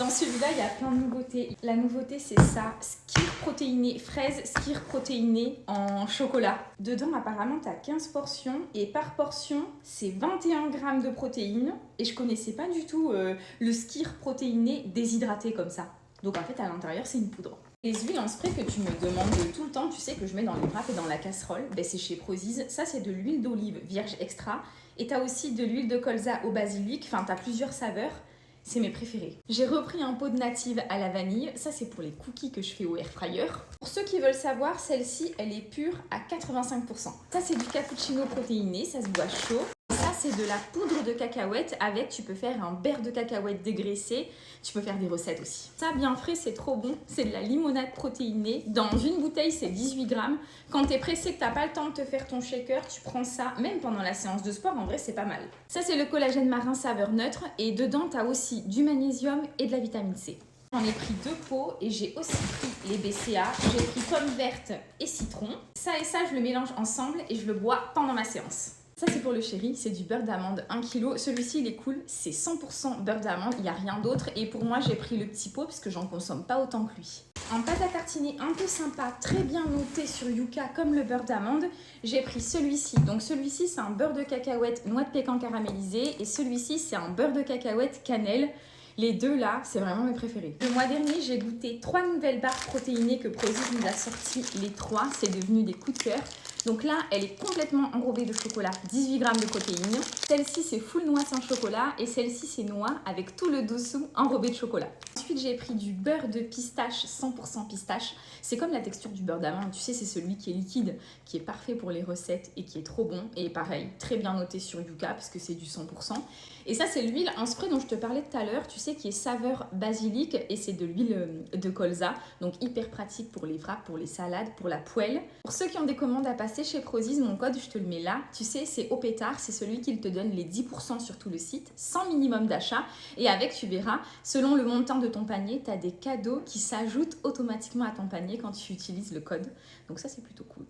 Dans celui-là, il y a plein de nouveautés. La nouveauté, c'est ça, skyr protéiné fraise, skyr protéiné en chocolat. Dedans, apparemment, tu as 15 portions et par portion, c'est 21 grammes de protéines. Et je connaissais pas du tout le skyr protéiné déshydraté comme ça. Donc en fait, à l'intérieur, c'est une poudre. Les huiles en spray que tu me demandes tout le temps, tu sais que je mets dans les wraps et dans la casserole, ben c'est chez Prozis. Ça, c'est de l'huile d'olive vierge extra. Et tu as aussi de l'huile de colza au basilic. Enfin, tu as plusieurs saveurs. C'est mes préférés. J'ai repris un pot de native à la vanille. Ça, c'est pour les cookies que je fais au air fryer. Pour ceux qui veulent savoir, celle-ci, elle est pure à 85%. Ça, c'est du cappuccino protéiné. Ça se boit chaud. Ça, c'est de la poudre de cacahuète avec, tu peux faire un beurre de cacahuète dégraissé. Tu peux faire des recettes aussi. Ça, bien frais, c'est trop bon. C'est de la limonade protéinée. Dans une bouteille, c'est 18 grammes. Quand t'es pressé, que t'as pas le temps de te faire ton shaker, tu prends ça, même pendant la séance de sport, en vrai, c'est pas mal. Ça, c'est le collagène marin saveur neutre. Et dedans, t'as aussi du magnésium et de la vitamine C. J'en ai pris 2 pots et j'ai aussi pris les BCA. J'ai pris pommes vertes et citron. Ça et ça, je le mélange ensemble et je le bois pendant ma séance. Ça, c'est pour le chéri, c'est du beurre d'amande 1 kg. Celui-ci, il est cool, c'est 100% beurre d'amande, il n'y a rien d'autre. Et pour moi, j'ai pris le petit pot parce que j'en consomme pas autant que lui. En pâte à tartiner un peu sympa, très bien noté sur Yuka comme le beurre d'amande, j'ai pris celui-ci. Donc celui-ci, c'est un beurre de cacahuète noix de pécan caramélisé et celui-ci, c'est un beurre de cacahuète cannelle. Les deux là, c'est vraiment mes préférés. Le mois dernier, j'ai goûté 3 nouvelles barres protéinées que Prozis nous a sorties. Les 3, c'est devenu des coups de cœur. Donc là, elle est complètement enrobée de chocolat, 18 grammes de protéines. Celle-ci, c'est full noix sans chocolat et celle-ci, c'est noix avec tout le dessous enrobé de chocolat. Ensuite, j'ai pris du beurre de pistache, 100% pistache. C'est comme la texture du beurre d'amande, tu sais, c'est celui qui est liquide, qui est parfait pour les recettes et qui est trop bon. Et pareil, très bien noté sur Yuka parce que c'est du 100%. Et ça, c'est l'huile en spray dont je te parlais tout à l'heure, tu sais, qui est saveur basilic et c'est de l'huile de colza. Donc hyper pratique pour les wraps, pour les salades, pour la poêle. Pour ceux qui ont des commandes à passer chez Prozis, mon code, je te le mets là. Tu sais, c'est au pétard, c'est celui qui te donne les 10% sur tout le site, sans minimum d'achat. Et avec, tu verras, selon le montant de ton panier, tu as des cadeaux qui s'ajoutent automatiquement à ton panier quand tu utilises le code. Donc ça, c'est plutôt cool.